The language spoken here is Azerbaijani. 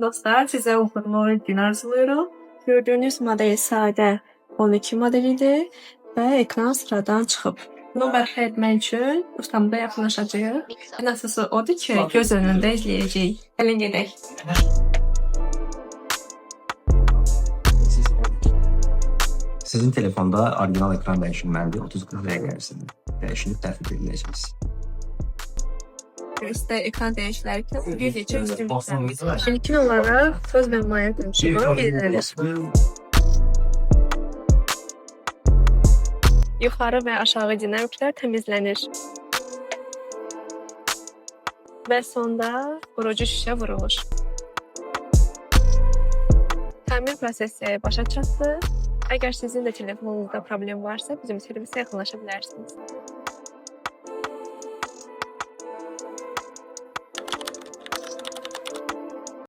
Dostlar, sizə uğurlu gün arzulayıram. Gördüyünüz model sadə 12 modelidir və ekran sıradan çıxıb. Bunu bərpa etmək üçün ustamıza yaxınlaşacağıq. Ən əsası odur ki, göz önündə izləyəcəyik. Gəlin gedək. Sizin telefonda orijinal ekran dəyişilməlidir. 30-40 dəqiqə ərzində dəyişilib təhvil ediləcəksiniz. Üstə ekran dəyişilərkən bir neçə üstünlüklərimiz var. İlkin olaraq söz və maya qönçüğü bildirilir. Yuxarı və aşağı dinamiklər təmizlənir. Və sonda vurucu şüşə vurulur. Təmir prosesi başa çatdı. Əgər sizin də telefonunuzda problem varsa, bizim servisə yaxınlaşa bilərsiniz.